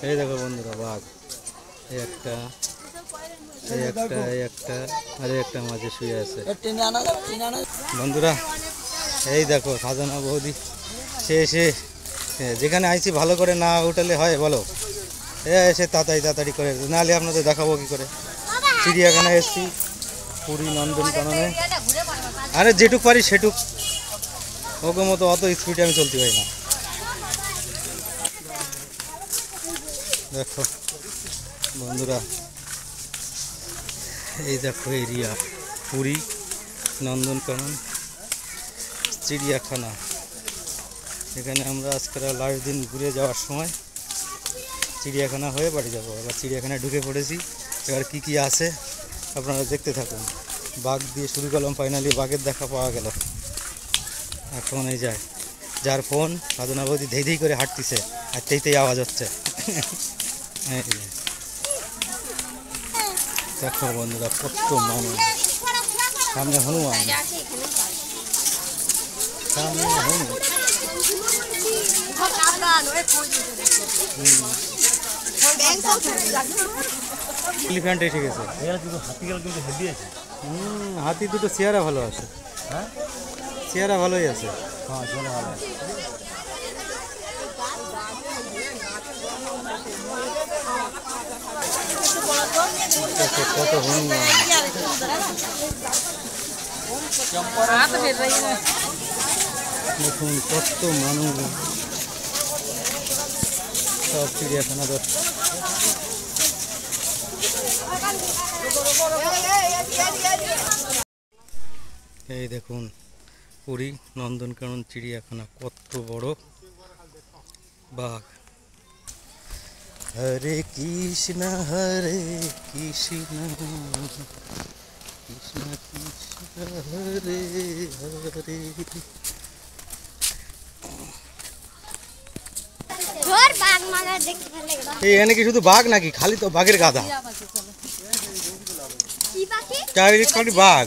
এই দেখো বন্ধুরা বাঘ, এই একটা আর একটা মাঝে শুয়ে আছে বন্ধুরা। এই দেখো সাধনা বৌদি সে এসে যেখানে আইছি ভালো করে না উঠালে হয় বলো, এসে তাড়াতাড়ি করে, নাহলে আপনাদের দেখাবো কি করে। চিড়িয়াখানায় এসছি পুরী নন্দনকাননে, আরে যেটুক পারি সেটুক, ওকে মতো অত স্পিডে আমি চলতে পারি না। দেখো বন্ধুরা, এই দেখো এরিয়া পুরী নন্দনকানন চিড়িয়াখানা। এখানে আমরা আজকের লাস্ট দিন ঘুরে যাওয়ার সময় চিড়িয়াখানা হয়ে বাড়ি যাবো। এবার চিড়িয়াখানায় ঢুকে পড়েছি, এবার কি কি আছে আপনারা দেখতে থাকুন। বাঘ দিয়ে শুরু করলাম, ফাইনালি বাঘের দেখা পাওয়া গেল। এখন এই যায় যার ফোন সাধনা বৌদি ধেই ধেই করে হাঁটতেছে, আর তেই আওয়াজ হচ্ছে। দেখো বন্ধুরা কত মানুষ, সামনে হনুমান, সামনে হনুমান। এলিফ্যান্ট এসে গেছে, হাতি দুটো চেহারা ভালো আছে, হ্যাঁ চেহারা ভালোই আছে, হ্যাঁ চেহারা ভালো আছে। কত হনুমান, দেখুন কত মানুষ, সব চিড়িয়াখানা দর্শক। এই দেখুন পুরী নন্দনকানন চিড়িয়াখানা, কত বড় বাঘ। হরে কৃষ্ণ কৃষ্ণ কৃষ্ণ হরে হরে। এখানে কি শুধু বাঘ নাকি, খালি তো বাঘের গাধা, চারিদিক খালি বাঘ।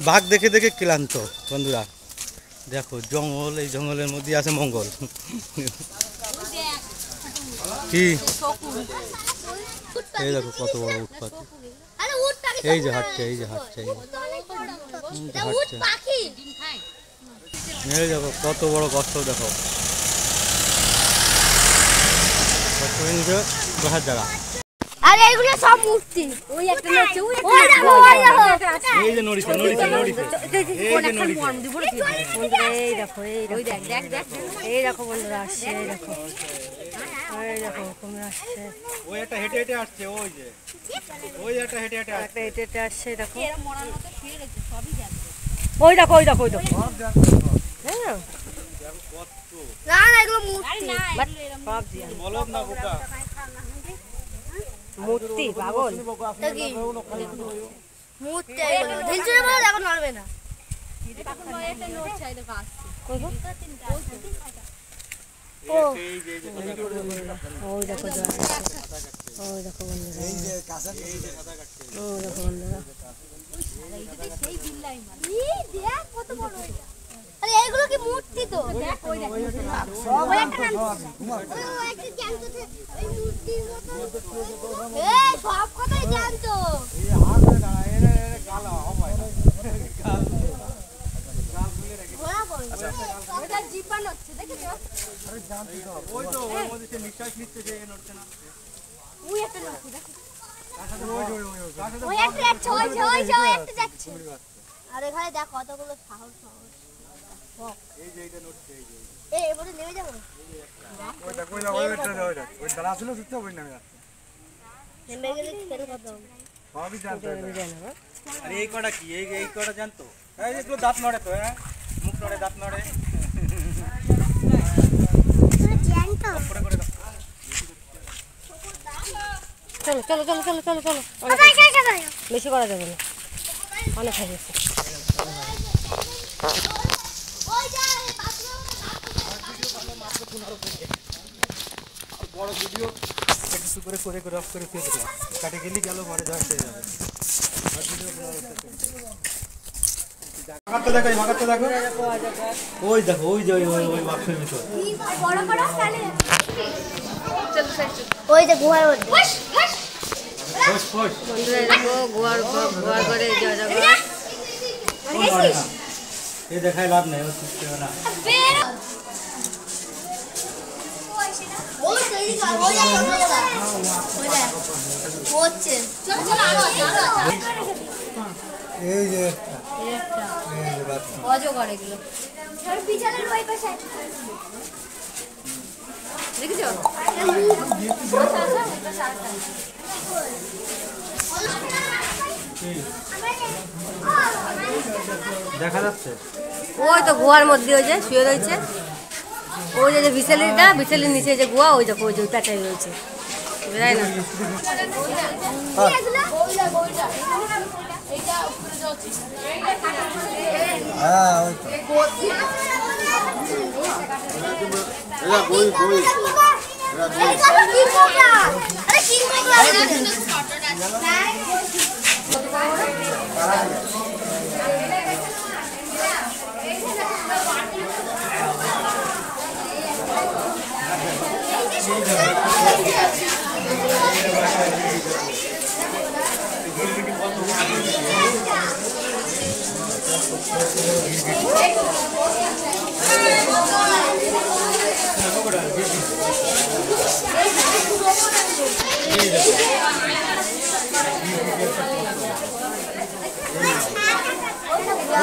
বাঘ দেখে দেখে ক্লান্ত বন্ধুরা। দেখো জঙ্গল, এই জঙ্গলের মধ্যে আছে মঙ্গল। কি এই দেখো কত বড় উৎপাত, এই যে হাঁটছে, এই যে হাঁটছে, এই দেখো কত বড় কষ্ট, দেখো বসার জায়গা। আরে এগুলো সব মূর্তি, ওই একটা নড়ছে, ওই দেখো এই যে নড়িছে, এই যে নড়িছে, এই দেখো, ওই দেখ দেখ দেখ, এই দেখো বন্ধুরা আসছে, এই দেখো, এই দেখো কুমির আসছে, ওই একটা হেঁটে হেঁটে আসছে, ওই যে ওই একটা হেঁটে হেঁটে আসছে, একটা হেঁটে হেঁটে আসছে, দেখো ওই দেখো, ওই দেখো, ওই দেখো, হ্যাঁ না না এগুলো মূর্তি, বলো না বোকা, মূর্তি পাগল মূর্তি, ঢিলছুড়ে বলে দেখো নড়বে না। ওই দেখো, ওই দেখো বন্ধুরা, ওই দেখো বন্ধুরা, আরে এইগুলো কি মূর্তি তো, সব কথাই জানতো। আর এখানে দেখ কতগুলো সাহস, এবারে নেমে যাবো, নেমে গেলে খেলে কত আরে এই কটা কি, এই কটা জানতো, এগুলো দাঁত নড়ে তো, হ্যাঁ মুখ নড়ে, দাঁত নড়ে, চলো চলো চলো চলো চলো চলো, বেশি করা যাবে না, অনেক হয়ে গেছে। বড় ভিডিও করে করে অফ করে ফেলে দিলাম, কাটে গেলি গেল ঘরে যাওয়া যাবে। ওই দেখো ওই যে ওই বাক্সের ভিতর ওই যে গুহার মধ্যে বন্ধুরা দেখো গোয়ার গোয়ার ঘরে এই দেখায় লাভ নেই না এই যে অজগর এগুলো দেখেছো দেখা যাচ্ছে ওই তো গোয়ার মধ্যে ওই যে শুয়ে রয়েছে ওই যে বিশালিটা বিশালির নিচে যে গোয়া ওই দেখো ওই যে প্যাটাই রয়েছে বুঝাই না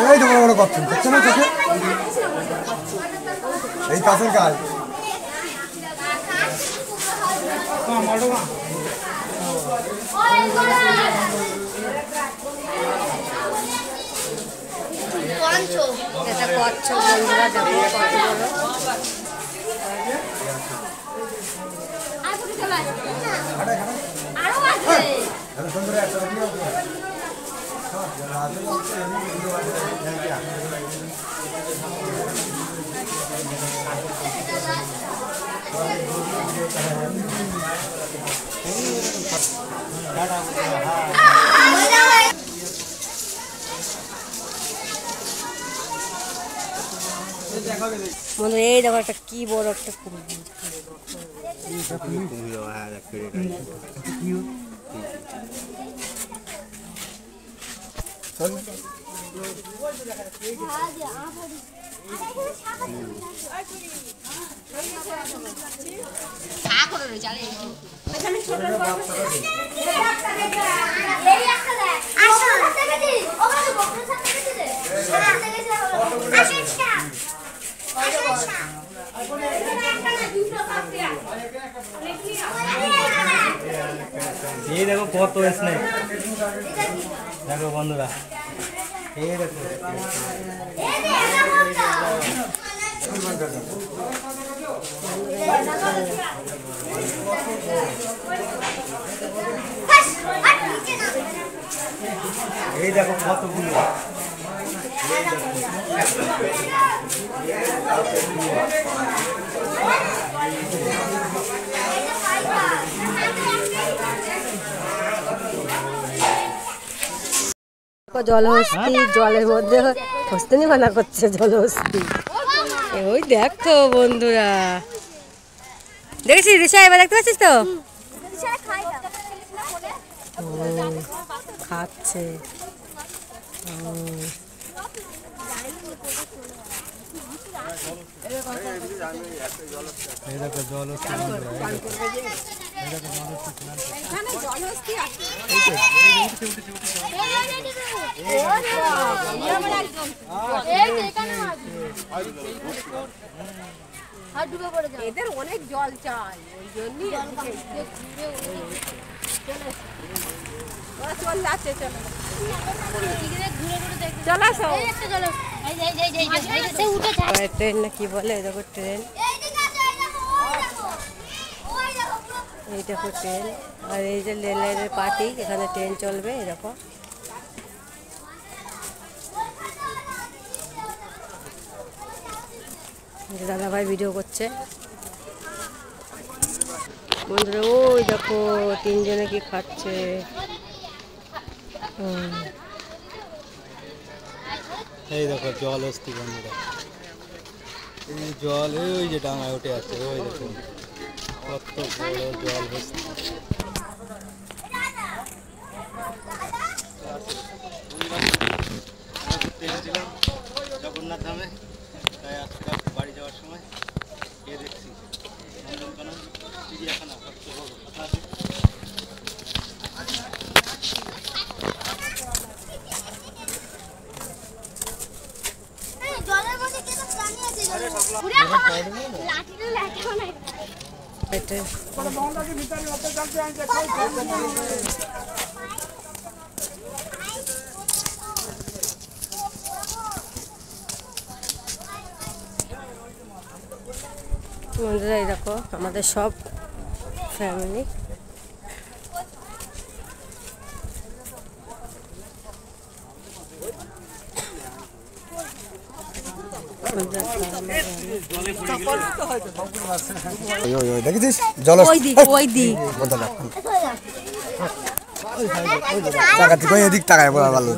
এই তো বড় বড় করছেন দেখছেন না চোখে এই কাছের কাজ এটা কচ্ছপ বন্ধুরা দেখো কত বন্ধু এই দেখো একটা কি বড় একটা কুমির এই দেখো কত স্নেক দেখো বন্ধুরা এই দেখো এই দেখো কতগুলো জলহস্তি জলের মধ্যে হস্তিনী বানা করছে জলহস্তি ওই দেখো বন্ধুরা দেখেছিস রিসা এবার দেখতে পাচ্ছিস তো খাচ্ছে এই দেখো জলহস্তি এদের অনেক জল চাই ওই জন্যই চলে যাচ্ছে ট্রেন না কি বলে দেখো ট্রেন এই দেখো ট্রেন আর এই যে রেল লাইনের পার্টি এখানে ট্রেন চলবে এরকম দাদাভাই ভিডিও করছে বন্ধুরা ওই দেখো তিনজনে কি খাচ্ছে এই দেখো জল অস্তি বন্ধুরা, এই জল ওই যে ডাঙায় উঠে আছে, ওই দেখুন কত বড় জল অস্তি। জগন্নাথ ধামে, তাই আজকে বাড়ি যাওয়ার সময় গিয়ে দেখছি নন্দনকানন চিড়িয়াখানা সবচেয়ে বড়। বন্ধুরা এই দেখো আমাদের সব ফ্যামিলি দেখেছিস জল ওই দিক টাকা তুই এদিক টাকায় বলা ভালো।